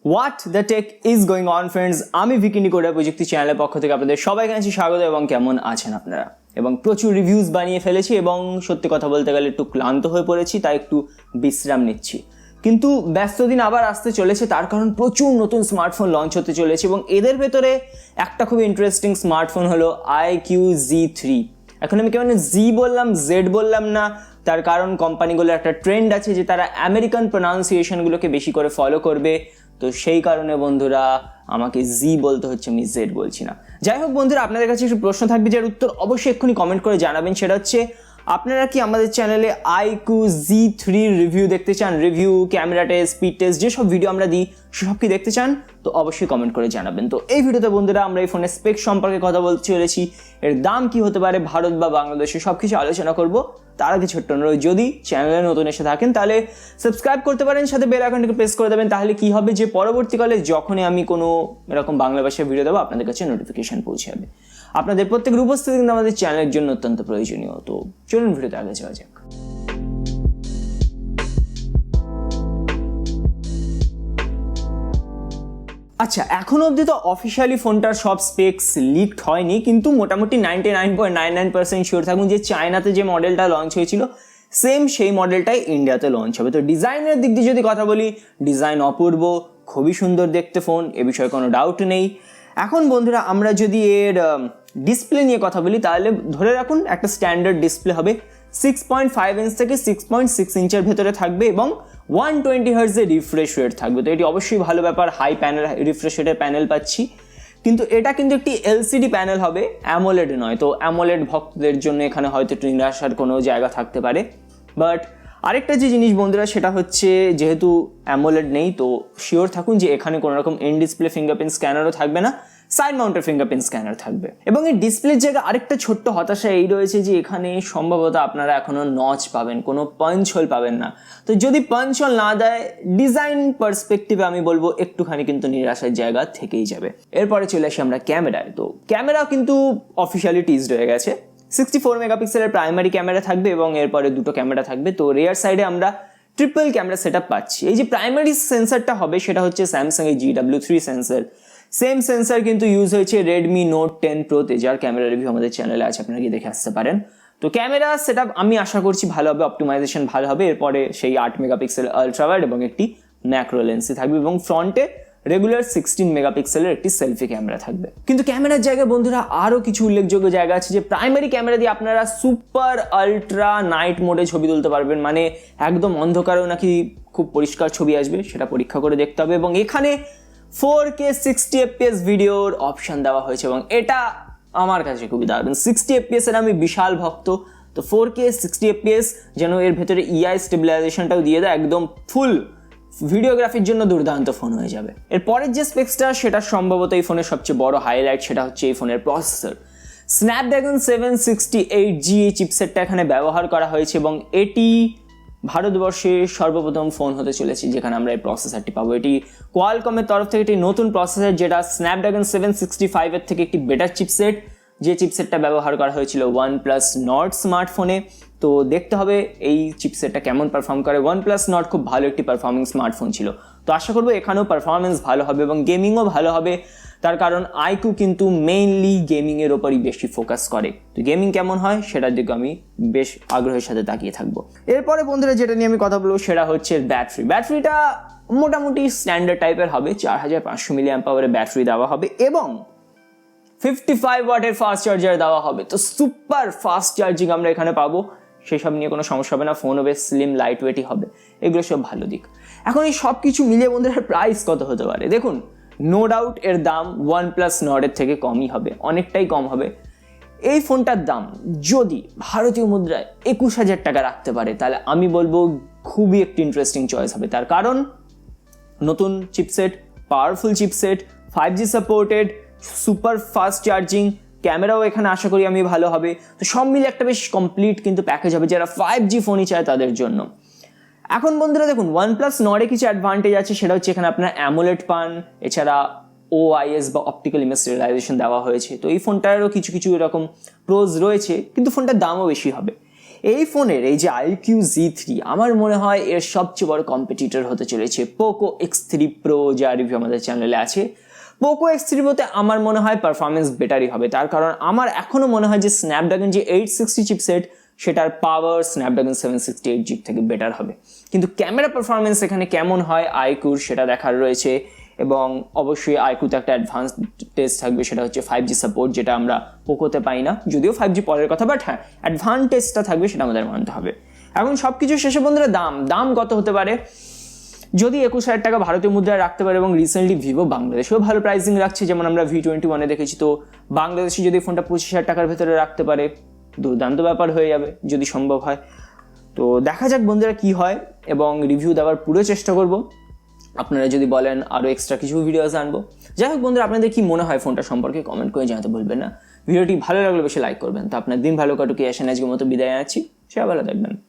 What the tech is going on friends, আমি ভিকিনি Coda প্রযুক্তি চ্যানেলের পক্ষ থেকে আপনাদের সবাইকে জানাচ্ছি স্বাগত। এবং কেমন আছেন আপনারা? এবং প্রচুর রিভিউজ বানিয়ে ফেলেছি এবং সত্যি কথা বলতে গেলে একটু ক্লান্ত হয়ে পড়েছি, তাই একটু বিশ্রাম নিচ্ছি। কিন্তু ব্যস্ত দিন আবার আসতে চলেছে, তার কারণ প্রচুর নতুন স্মার্টফোন লঞ্চ হতে চলেছে এবং এদের ভেতরে একটা খুব ইন্টারেস্টিং স্মার্টফোন হলো iQOO Z3। এখন আমি কেমন জি বললাম, জেড বললাম না, তার কারণ কোম্পানিগুলোর একটা ট্রেন্ড আছে যে তারা আমেরিকান প্রোনাউন্সিয়েশনগুলোকে বেশি করে ফলো করবে। তো সেই কারণে বন্ধুরা আমাকে জি বলতে হচ্ছে, আমি জেড বলছি না। যাই হোক বন্ধুরা, আপনাদের কাছে একটু প্রশ্ন থাকবে যার উত্তর অবশ্যই এক্ষুনি কমেন্ট করে জানাবেন। সেটা হচ্ছে, আপনারা কি আমাদের চ্যানেলে iQOO Z3 রিভিউ দেখতে চান? Review, camera test, speed test, যেসব ভিডিও আমরা দিই সেসব কি দেখতে চান? তো অবশ্যই কমেন্ট করে জানাবেন। তো এই ভিডিওতে বন্ধুরা আমরা এই ফোনের স্পেক সম্পর্কে কথা বলতে চলেছি, এর দাম কি হতে পারে ভারত বা বাংলাদেশে, সব কিছু আলোচনা করব। তার আগে ছোট্ট অনুরোধ, যদি চ্যানেলে নতুন এসে থাকেন তাহলে সাবস্ক্রাইব করতে পারেন, সাথে বেল আইকনটাকে প্রেস করে দেবেন। তাহলে কি হবে যে পরবর্তীকালে যখনই আমি কোনো এরকম বাংলা ভাষায় ভিডিও দেবো আপনাদের কাছে নোটিফিকেশন পৌঁছে যাবে। আপনাদের প্রত্যেকের উপস্থিতি কিন্তু আমাদের চ্যানেলের জন্য অত্যন্ত প্রয়োজনীয়। তো চলুন ভিডিওতে আগে যাওয়া যাক। আচ্ছা, এখনো অবধি তো অফিসিয়ালি ফোনটার সব স্পেক্স লিকড হয়নি, কিন্তু মোটামুটি 99.99% শিওর থাকুন যে চায়নাতে যে মডেলটা লঞ্চ হয়েছিল সেম সেই মডেলটাই ইন্ডিয়াতে লঞ্চ হবে। তো ডিজাইনের দিক দিয়ে যদি কথা বলি, ডিজাইন অপূর্ব, খুবই সুন্দর দেখতে ফোন, এ বিষয়ে কোনো ডাউট নেই। এখন বন্ধুরা আমরা যদি এর ডিসপ্লে নিয়ে কথা বলি, তাহলে ধরে রাখুন একটা স্ট্যান্ডার্ড ডিসপ্লে হবে, 6.5 ইঞ্চ থেকে 6.6 ইঞ্চের ভেতরে থাকবে এবং 120 হার্টজের রিফ্রেশ রেট থাকবে। তো এটি অবশ্যই ভালো ব্যাপার, হাই প্যানেল রিফ্রেশ রেটের প্যানেল পাচ্ছি। কিন্তু এটা কিন্তু একটি এলসিডি প্যানেল হবে, অ্যামোলেড নয়। তো অ্যামোলেড ভক্তদের জন্য এখানে হয়তো একটু নিরাশার কোনো জায়গা থাকতে পারে। বাট আরেকটা যে জিনিস বন্ধুরা, সেটা হচ্ছে যেহেতু অ্যামোলেড নেই, তো শিওর থাকুন যে এখানে কোনো রকম এন ডিসপ্লে ফিঙ্গারপ্রিন্ট স্ক্যানারও থাকবে না, সাইড মাউন্টের ফিঙ্গারপ্রিন্ট স্ক্যানার থাকবে। এবং এই ডিসপ্লের জায়গায় আরেকটা ছোট্ট হতাশা এই রয়েছে যে এখানে সম্ভবত আপনারা এখনো নচ পাবেন, কোনো পাঞ্চ হোল পাবেন না। তো যদি পাঞ্চ হোল না দেয়, ডিজাইন পার্সপেক্টিভে আমি বলবো একটুখানি কিন্তু নিরাশার জায়গা থেকেই যাবে। এরপরে চলে আসি আমরা ক্যামেরায়। তো ক্যামেরা কিন্তু অফিসিয়ালি টিজড হয়ে গেছে। 64 মেগাপিক্সেলের প্রাইমারি ক্যামেরা থাকবে এবং এরপরে দুটো ক্যামেরা থাকবে। তো রিয়ার সাইডে আমরা ট্রিপল ক্যামেরা সেট আপ পাচ্ছি। এই যে প্রাইমারি সেন্সারটা হবে সেটা হচ্ছে স্যামসাং এর GW3 সেন্সার। সেম সেন্সার কিন্তু ইউজ হয়েছে Redmi Note 10 Pro-তে, যার ক্যামেরা রিভিউ আমাদের চ্যানেলে আছে, আপনারা গিয়ে দেখে আসতে পারেন। তো ক্যামেরা সেট আপ আমি আশা করছি ভালো হবে, অপটিমাইজেশন ভালো হবে। এরপরে সেই 8 মেগাপিক্সেল আলট্রা ওয়াইড এবং একটি ম্যাক্রো লেন্সই থাকবে এবং ফ্রন্টে রেগুলার 16 মেগাপিক্সেলের একটি সেলফি ক্যামেরা থাকবে। কিন্তু ক্যামেরার জায়গায় বন্ধুরা আরও কিছু উল্লেখযোগ্য জায়গা আছে, যে প্রাইমারি ক্যামেরা দিয়ে আপনারা সুপার আলট্রা নাইট মোডে ছবি তুলতে পারবেন, মানে একদম অন্ধকারেও নাকি খুব পরিষ্কার ছবি আসবে, সেটা পরীক্ষা করে দেখতে হবে। এবং এখানে 4K 60 FPS ভিডিওর অপশন দেওয়া হয়েছে এবং এটা আমার কাছে খুবই দারুণ। 60 FPS এর আমি বিশাল ভক্ত। তো 4K 60 FPS যেন এর ভেতরে EI স্টেবিলাইজেশনটাও দিয়ে দেয়, একদম ফুল ভিডিওগ্রাফির জন্য দুর্দান্ত ফোন হয়ে যাবে। এর পরের যে স্পেক্সটা, সেটা সম্ভবত এই ফোনের সবচেয়ে বড় হাইলাইট, সেটা হচ্ছে এই ফোনের প্রসেসর। স্ন্যাপড্রাগন 768G এই চিপসেটটা এখানে ব্যবহার করা হয়েছে এবং এটি ভারতবর্ষে সর্বপ্রথম ফোন হতে চলেছে যেখানে আমরা এই প্রসেসরটি পাবো। এটি কোয়ালকমের তরফ থেকে একটি নতুন প্রসেসর, যেটা স্ন্যাপড্রাগন 765 এর থেকে একটি বেটার চিপসেট, যে চিপসেটটা ব্যবহার করা হয়েছিল OnePlus Nord স্মার্টফোনে। তো দেখতে হবে এই চিপসেটটা কেমন পারফর্ম করে। OnePlus Nord খুব ভালো একটি পারফর্মিং স্মার্টফোন ছিল, তো আশা করবো এখানেও পারফরমেন্স ভালো হবে এবং গেমিংও ভালো হবে। তার কারণ iQOO কিন্তু মেইনলি গেমিংয়ের ওপরই বেশি ফোকাস করে। তো গেমিং কেমন হয় সেটার দিকে আমি বেশ আগ্রহের সাথে তাকিয়ে থাকবো। এরপরে বন্ধুরা যেটা নিয়ে আমি কথা বলবো সেটা হচ্ছে ব্যাটারি। ব্যাটারিটা মোটামুটি স্ট্যান্ডার্ড টাইপের হবে, 4500 mAh ব্যাটারি দেওয়া হবে এবং 55 ওয়াটের ফাস্ট চার্জার দেওয়া হবে। তো সুপার ফাস্ট চার্জিং আমরা এখানে পাবো, সেসব নিয়ে কোনো সমস্যা হবে না। ফোনও বেশ স্লিম লাইট ওয়েটই হবে, এগুলো সব ভালো দিক। এখন এই সব কিছু মিলিয়ে বন্ধুরা প্রাইস কত হতে পারে? দেখুন, নো ডাউট এর দাম OnePlus Nord এর থেকে কমই হবে, অনেকটাই কম হবে। এই ফোনটার দাম যদি ভারতীয় মুদ্রায় 21,000 টাকা রাখতে পারে, তাহলে আমি বলবো খুবই একটি ইন্টারেস্টিং চয়েস হবে। তার কারণ নতুন chipset, powerful chipset, 5G supported, super fast charging, ক্যামেরাও এখানে আশা করি আমি ভালো হবে। তো সব মিলে একটা বেশ কমপ্লিট কিন্তু প্যাকেজ হবে যারা 5G ফোনই চায় তাদের জন্য। এখন বন্ধুরা দেখুন, OnePlus Nord কিছু অ্যাডভান্টেজ আছে, সেটা হচ্ছে এখানে আপনার অ্যামোলেড পান, এছাড়া OIS বা অপটিক্যাল ইমেজ স্টেবিলাইজেশন দেওয়া হয়েছে। তো এই ফোনটারও কিছু কিছু এরকম প্রোজ রয়েছে, কিন্তু ফোনটার দামও বেশি হবে। এই ফোনের এই যে iQOO Z3 আমার মনে হয় এর সবচেয়ে বড় কম্পিটিটর হতে চলেছে Poco X3 Pro, যা রিভিউ আমাদের চ্যানেলে আছে। Poco X3 Proতে আমার মনে হয় পারফরমেন্স বেটারই হবে, তার কারণ আমার এখনো মনে হয় যে স্ন্যাপড্রাগন যে 860 চিপসেট সেটার পাওয়ার স্ন্যাপড্রাগন 768G থেকে বেটার হবে। কিন্তু ক্যামেরা পারফরমেন্স এখানে কেমন হয় iQOO সেটা দেখার রয়েছে, এবং অবশ্যই iQOOতে একটা অ্যাডভান্স টেস্ট থাকবে, সেটা হচ্ছে 5G সাপোর্ট, যেটা আমরা পোকোতে পাই না, যদিও 5G পরের কথা, বাট হ্যাঁ অ্যাডভান্টেজটা থাকবে, সেটা আমাদের মানতে হবে। এখন সব কিছু শেষে বন্ধুরা দাম কত হতে পারে? যদি 21,000 টাকা ভারতীয় মুদ্রায় রাখতে পারে, এবং রিসেন্টলি ভিভো বাংলাদেশেও ভালো প্রাইসিং রাখছে, যেমন আমরা V21 দেখেছি, তো বাংলাদেশে যদি ফোনটা 25,000 টাকার ভেতরে রাখতে পারে দুর্দান্ত ব্যাপার হয়ে যাবে যদি সম্ভব হয়। তো দেখা যাক বন্ধুরা কি হয়, এবং রিভিউ দেওয়ার পুরো চেষ্টা করব। আপনারা যদি বলেন আরও এক্সট্রা কিছু ভিডিওস আনবো। যাই হোক বন্ধুরা, আপনাদের কি মনে হয় ফোনটা সম্পর্কে কমেন্ট করে জানাতে ভুলবেন না। ভিডিওটি ভালো লাগলে বেশি লাইক করবেন। তো আপনার দিন ভালো কাটুক, আসেন আজকের মতো বিদায় আছি, সে ভালো থাকবেন।